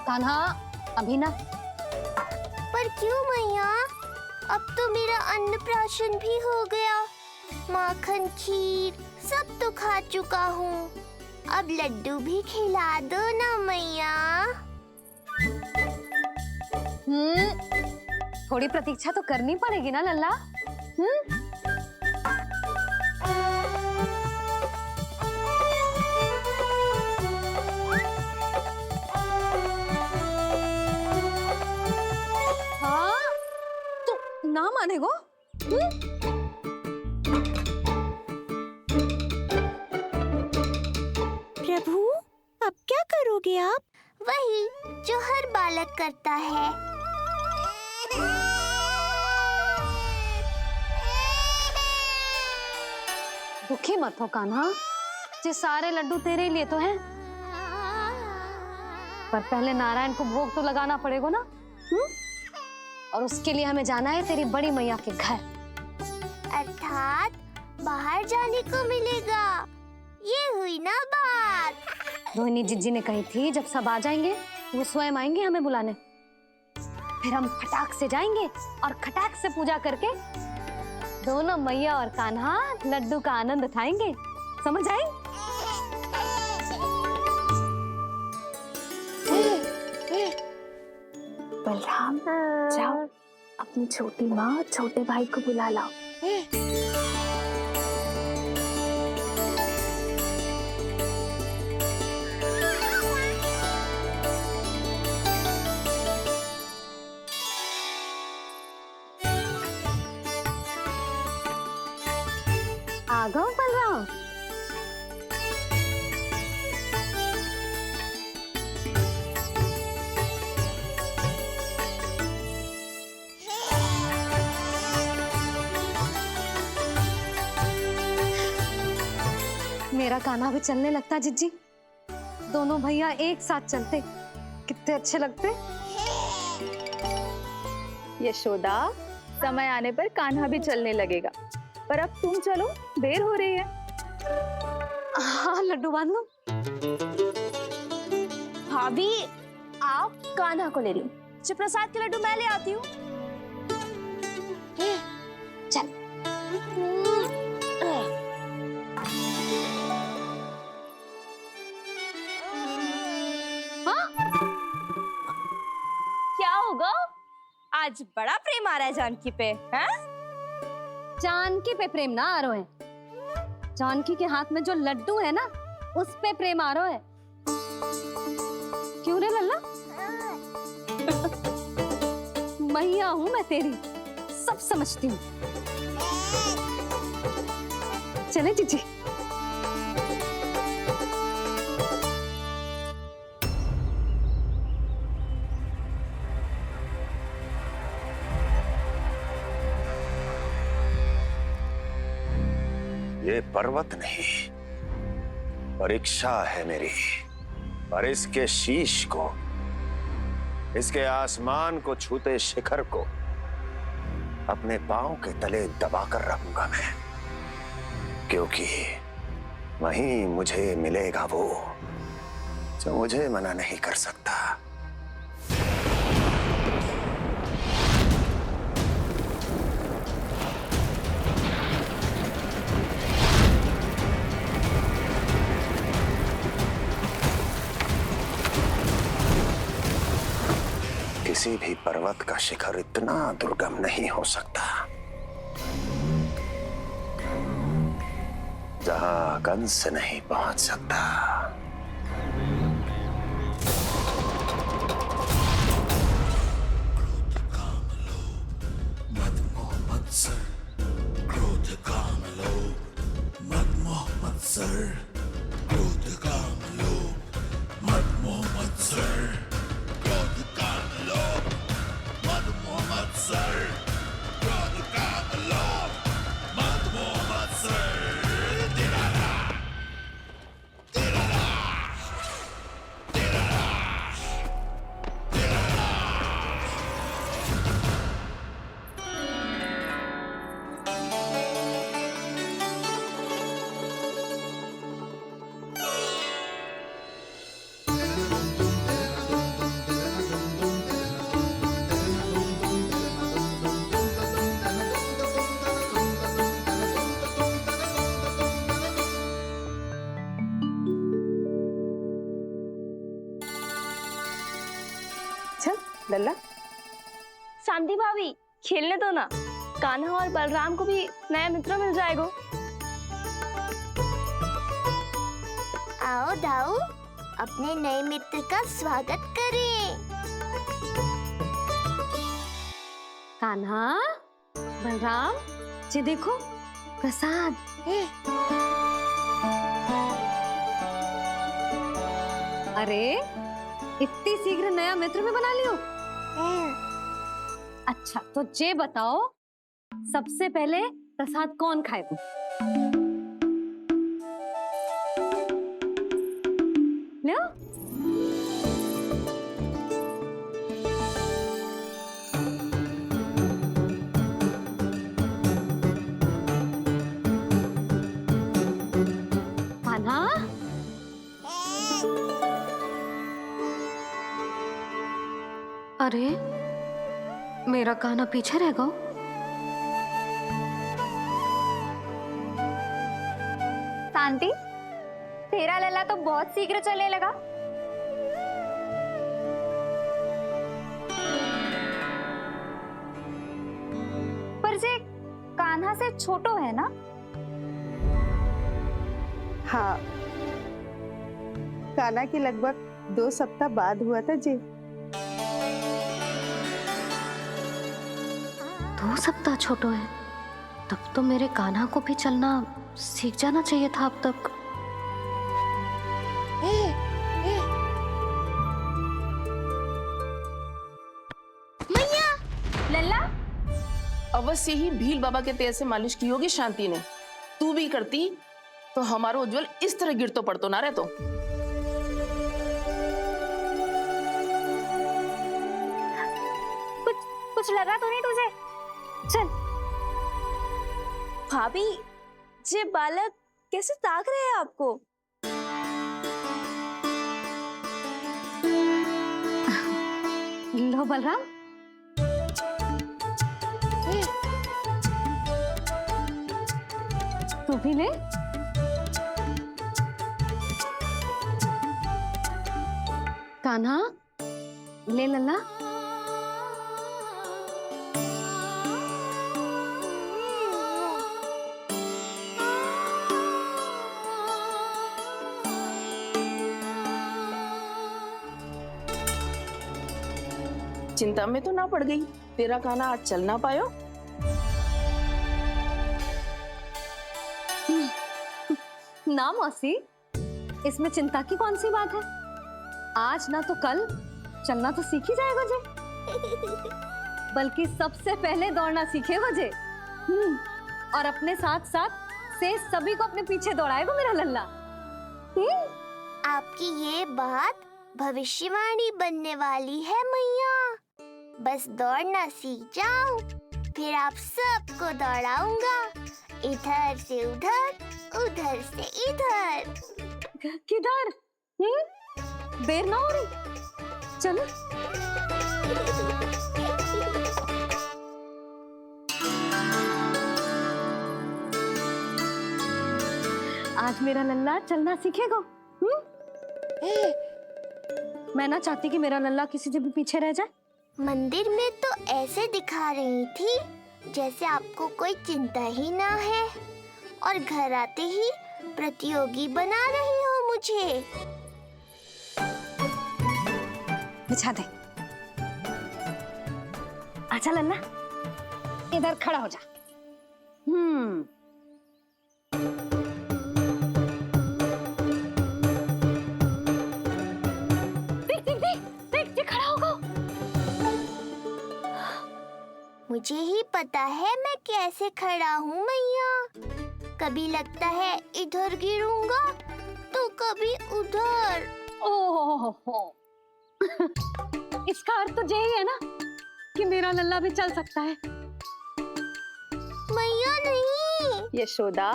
कान्हा अभी ना। पर क्यों मैया? अब तो मेरा अन्नप्राशन भी हो गया। माखन खीर सब तो खा चुका हूँ। अब लड्डू भी खिला दो ना मैया। थोड़ी प्रतीक्षा तो करनी पड़ेगी ना लल्ला। हाँ तो ना मानेगो? प्रभु अब क्या करोगे आप? वही जो हर बालक करता है। दुखी मत हो कान्हा, ये सारे लड्डू तेरे लिए तो हैं। पर पहले नारायण को भोग तो लगाना पड़ेगा ना। और उसके लिए हमें जाना है तेरी बड़ी मैया के घर। अर्थात बाहर जाने को मिलेगा। ये हुई ना बात। रोहिणी जिज्जी ने कही थी जब सब आ जाएंगे वो स्वयं आएंगे हमें बुलाने। फिर हम फटाक से जाएंगे और खटाक से पूजा करके दोनों मैया और कान्हा लड्डू का आनंद उठाएंगे। समझ आई? बलराम जाओ अपनी छोटी माँ और छोटे भाई को बुला लाओ। आ गओ बलराम। मेरा कान्हा भी चलने लगता जिज्जी। दोनों भैया एक साथ चलते कितने अच्छे लगते। यशोदा, समय आने पर कान्हा भी चलने लगेगा, पर अब तुम चलो, देर हो रही है। हाँ लड्डू बांध लो। भाभी आप कान्हा को ले लो। प्रसाद के लड्डू मैं ले आती हूँ। चल। क्या होगा? आज बड़ा प्रेम आ रहा है जानकी पे, हैं? जानकी पे प्रेम ना आ रहा है, जानकी के हाथ में जो लड्डू है ना उस पे प्रेम आ रहा है। क्यों रे लल्ला? मैया हूं मैं तेरी, सब समझती हूँ। चले जीजी। ये पर्वत नहीं, परीक्षा है मेरी। और इसके शीश को, इसके आसमान को छूते शिखर को अपने पांव के तले दबाकर रखूंगा मैं, क्योंकि वहीं मुझे मिलेगा वो जो मुझे मना नहीं कर सकता। किसी भी पर्वत का शिखर इतना दुर्गम नहीं हो सकता जहां कंस नहीं पहुंच सकता। लल्ला शांति भाभी खेलने दो ना, कान्हा और बलराम को भी नया मित्र मिल जाएगा। आओ दाऊ, अपने नए मित्र का स्वागत करें। कान्हा, बलराम, ये देखो प्रसाद। अरे इतनी शीघ्र नया मित्र भी बना लियो? अच्छा तो ये बताओ, सबसे पहले प्रसाद कौन खाएगा? लो। कान्हा, अरे मेरा कान्हा पीछे रह गया। शांति, तेरा लल्ला तो बहुत शीघ्र चलने लगा। पर जे कान्हा से छोटो है ना? हाँ, कान्हा की लगभग 2 सप्ताह बाद हुआ था जी। 2 सप्ताह छोटो है, तब तो मेरे कान्हा को भी चलना सीख जाना चाहिए था अब तक। लल्ला, अवश्य ही भील बाबा के तेल से मालिश की होगी शांति ने। तू भी करती तो हमारा उज्जवल इस तरह गिर तो पड़तो ना रहतो। कुछ लगा तो नहीं तुझे? चल। भाभी, ये बालक कैसे ताक रहे हैं आपको? लो बलराम, तू भी ले। कान्हा, ले लल्ला। चिंता में तो ना पड़ गई, तेरा कान्हा आज चल ना पायो। ना मौसी, इसमें चिंता की कौन सी बात है? आज ना तो कल चलना तो सीख ही जाएगा जे। बल्कि सबसे पहले दौड़ना सीखेगा जे। और अपने साथ साथ से सभी को अपने पीछे दौड़ाएगा मेरा लल्ला। आपकी ये बात भविष्यवाणी बनने वाली है मैया। बस दौड़ना सीख जाओ, फिर आप सबको दौड़ाऊंगा, इधर से उधर, उधर से इधर। किधर? देर ना हो रही, चलो। आज मेरा लल्ला चलना सीखेगा। मैं ना चाहती कि मेरा लल्ला किसी से भी पीछे रह जाए। मंदिर में तो ऐसे दिखा रही थी जैसे आपको कोई चिंता ही ना है, और घर आते ही प्रतियोगी बना रही हो मुझे। बिछा दे। आजा लल्ला, इधर खड़ा हो जा। देख खड़ा होगा। मुझे ही पता है मैं कैसे खड़ा हूँ मैया। कभी लगता है इधर गिरूंगा तो कभी उधर। ओह, इसका अर्थ तो यही है ना कि मेरा लल्ला भी चल सकता है। मैया नहीं। यशोदा,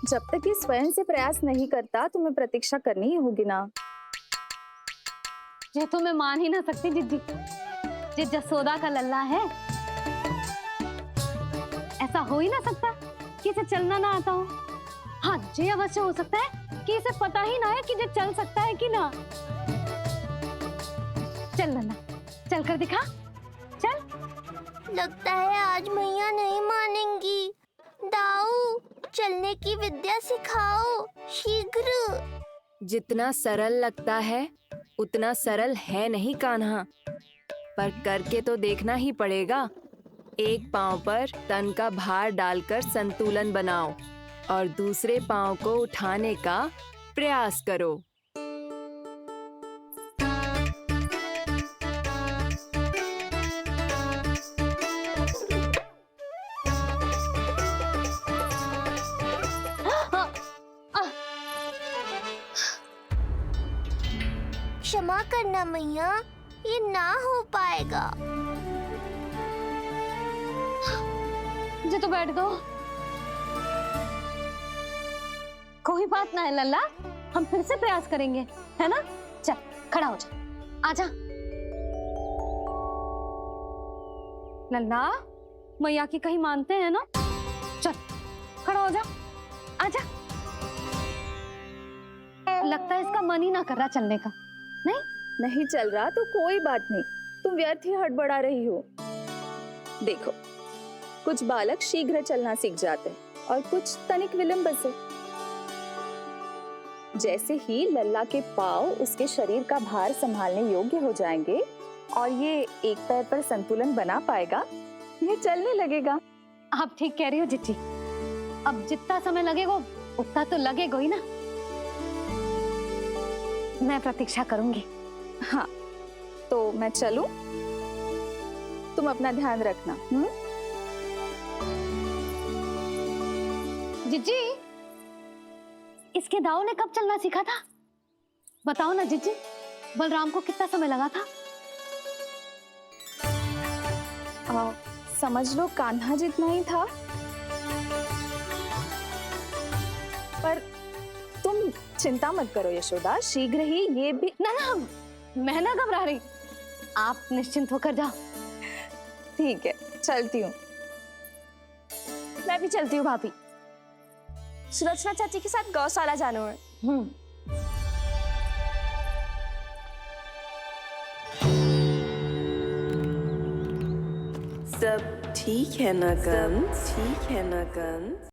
जब तक ये स्वयं से प्रयास नहीं करता तुम्हें प्रतीक्षा करनी ही होगी ना। ये तो मैं मान ही ना सकती जिद्दी, ये जसोदा का लल्ला है। ऐसा हो ही ना सकता कि इसे चलना ना आता हो। हाँ, ये अवश्य हो सकता है कि इसे पता ही ना है कि ये चल सकता है कि ना। चल लल्ला, चलकर दिखा, चल। लगता है आज मैया नहीं मानेंगी। दाऊ, चलने की विद्या सिखाओ शीघ्र। जितना सरल लगता है उतना सरल है नहीं कान्हा, पर करके तो देखना ही पड़ेगा। एक पांव पर तन का भार डालकर संतुलन बनाओ और दूसरे पांव को उठाने का प्रयास करो। क्षमा करना मैया, ये ना हो पाएगा। जी तो बैठ दो। कोई बात ना है लल्ला, हम फिर से प्रयास करेंगे, है ना? चल खड़ा हो जा, आजा। लल्ला, मैया की कहीं मानते हैं ना? चल खड़ा हो जा, आजा। लगता है इसका मन ही ना कर रहा चलने का। नहीं चल रहा तो कोई बात नहीं, तुम व्यर्थ ही हड़बड़ा रही हो। देखो, कुछ बालक शीघ्र चलना सीख जाते हैं और कुछ तनिक विलंब से। जैसे ही लल्ला के पांव उसके शरीर का भार संभालने योग्य हो जाएंगे और ये एक पैर पर संतुलन बना पाएगा, ये चलने लगेगा। आप ठीक कह रही हो जिज्जी। अब जितना समय लगेगा उतना तो लगेगा ही ना। मैं प्रतीक्षा करूंगी। हाँ, तो मैं चलूं? तुम अपना ध्यान रखना। जिज्जी, इसके दाऊ ने कब चलना सीखा था? बताओ ना जिज्जी, बलराम को कितना समय लगा था? समझ लो कान्हा जितना ही था। पर तुम चिंता मत करो यशोदा, शीघ्र ही ये भी। ना, मैं ना घबरा रही, आप निश्चिंत होकर जाओ। ठीक है, चलती हूँ। मैं भी चलती हूँ भाभी। सुलोचना चाची के साथ गौशाला जाना है। सब ठीक है ना कंस? ठीक है ना कंस?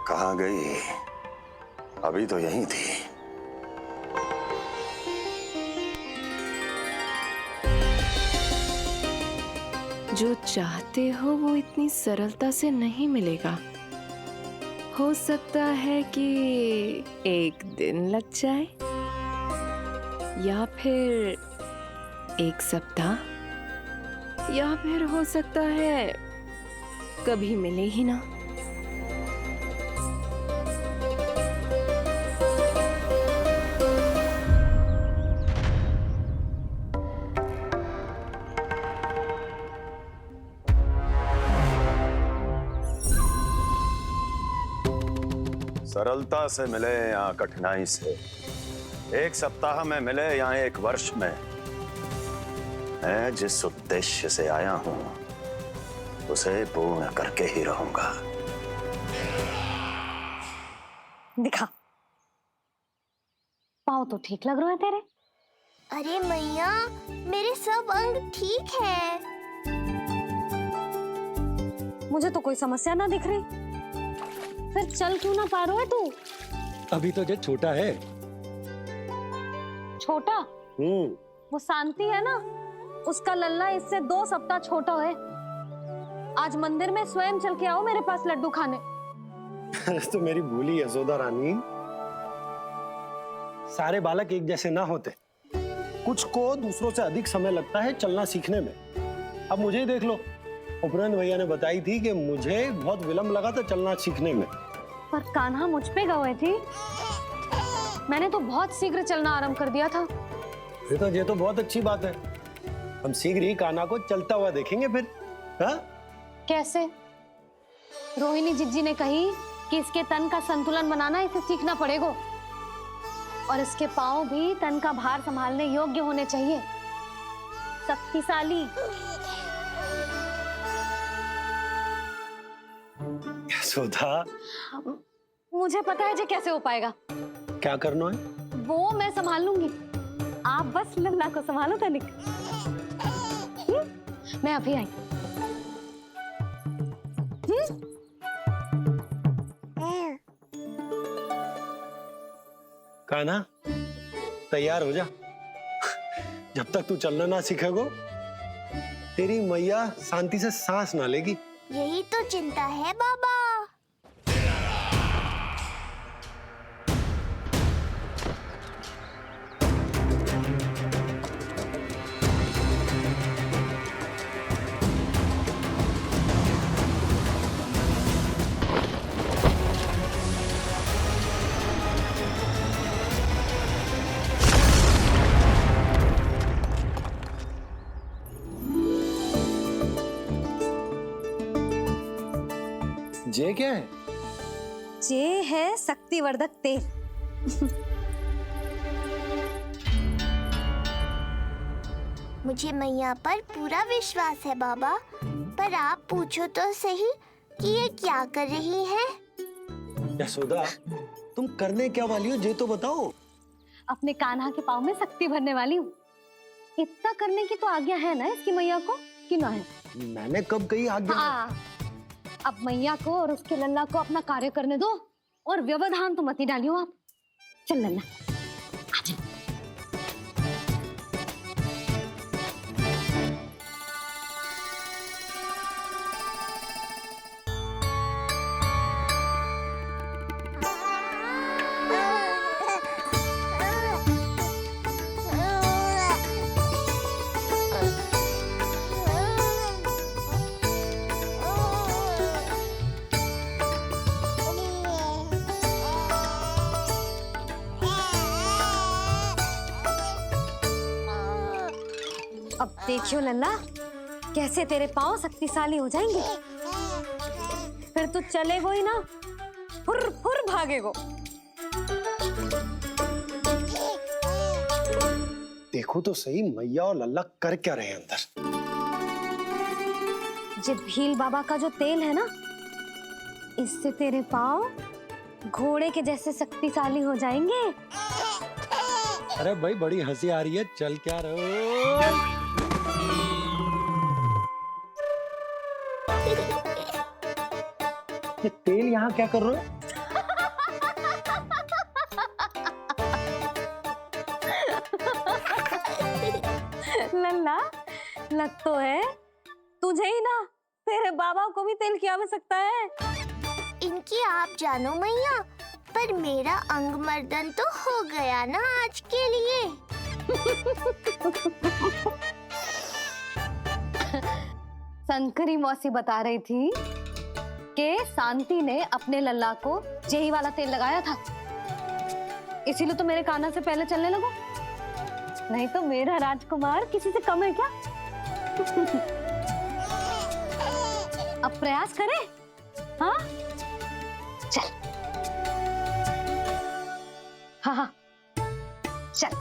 कहाँ गई? अभी तो यहीं थी। जो चाहते हो वो इतनी सरलता से नहीं मिलेगा। हो सकता है कि एक दिन लग जाए या फिर एक सप्ताह, या फिर हो सकता है कभी मिले ही ना। सरलता से मिले या कठिनाई से, एक सप्ताह में मिले या एक वर्ष में, मैं जिस उद्देश्य से आया हूं उसे पूर्ण करके ही रहूंगा। दिखा, पाँव तो ठीक लग रहे हैं तेरे। अरे मैया, मेरे सब अंग ठीक है। मुझे तो कोई समस्या ना दिख रही, फिर चल क्यों ना पा रहा है तू? अभी तो जब छोटा है। छोटा? वो शांति है ना, उसका लल्ला इससे 2 सप्ताह छोटा है। आज मंदिर में स्वयं चल के आओ मेरे पास लड्डू खाने। तो मेरी भूली यशोदा रानी, सारे बालक एक जैसे ना होते, कुछ को दूसरों से अधिक समय लगता है चलना सीखने में। अब मुझे ही देख लो, उपरांत भैया ने बताई थी कि मुझे बहुत विलम्ब लगा था चलना सीखने में। पर कान्हा मुझ पे गए थी, मैंने तो बहुत शीघ्र चलना आरंभ कर दिया था। ये तो बहुत अच्छी बात है। हम शीघ्र ही कान्हा को चलता हुआ देखेंगे फिर। हाँ? कैसे? रोहिणी जिज्जी ने कही कि इसके तन का संतुलन बनाना इसे सीखना पड़ेगा और इसके पांव भी तन का भार संभालने योग्य होने चाहिए, शक्तिशाली। यशोदा, मुझे पता है जे कैसे हो पाएगा। क्या करना है? वो मैं संभाल लूंगी, आप बस लल्ला को संभालो तनिक। मैं अभी आई। कान्हा, तैयार हो जा। जब तक तू चलना ना सीखेगो, तेरी मैया शांति से सांस ना लेगी। यही तो चिंता है बाबा। जे क्या है? जे है शक्तिवर्धक तेल। मुझे मैया पर पूरा विश्वास है बाबा, पर आप पूछो तो सही कि ये क्या कर रही है। यशोदा, तुम करने क्या वाली हो, जे तो बताओ। अपने कान्हा के पाँव में शक्ति भरने वाली हूँ। इतना करने की तो आज्ञा है ना इसकी मैया को, कि ना है? मैंने कब कही आज्ञा? हाँ, अब मैया को और उसके लल्ला को अपना कार्य करने दो और व्यवधान तो मत ही डालियो आप। चल लल्ला, आजा। अब देखियो लल्ला, कैसे तेरे पांव शक्तिशाली हो जाएंगे। फिर तू चलेगो ही ना, फुर फुर भागेगो। देखो तो सही, मैया और लल्ला कर क्या रहे हैं अंदर। ये भील बाबा का जो तेल है ना, इससे तेरे पांव घोड़े के जैसे शक्तिशाली हो जाएंगे। अरे भाई, बड़ी हंसी आ रही है, चल क्या रहो। ये तेल यहाँ क्या कर रहे हो? लल्ला, लग तो है तुझे ही ना, तेरे बाबा को भी तेल की आवश्यकता है। इनकी आप जानो मैया, पर मेरा अंग मर्दन तो हो गया ना आज के लिए। शंकरी मौसी बता रही थी कि शांति ने अपने लल्ला को यही वाला तेल लगाया था, इसीलिए तो मेरे कान्हा से पहले चलने लगो। नहीं तो मेरा राजकुमार किसी से कम है क्या? अब प्रयास करें? हाँ, चल। हाँ हाँ, चल,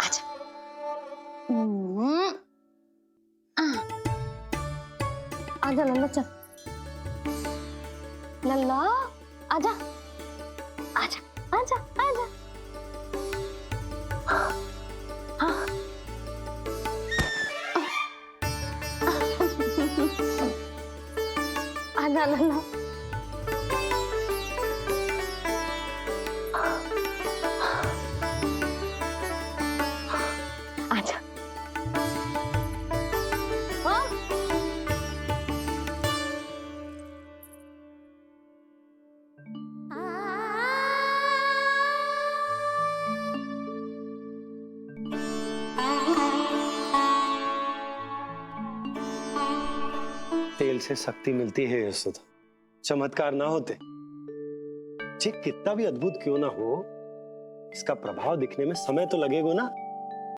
आजा। आजा लल्ला, चल। लल्ला, आजा, आजा, आजा, आजा। हाँ। आजा लल्ला। आजा। हाँ? तेल से शक्ति मिलती है यशोदा, चमत्कार ना होते। जी कितना भी अद्भुत क्यों ना हो, इसका प्रभाव दिखने में समय तो लगेगा ना।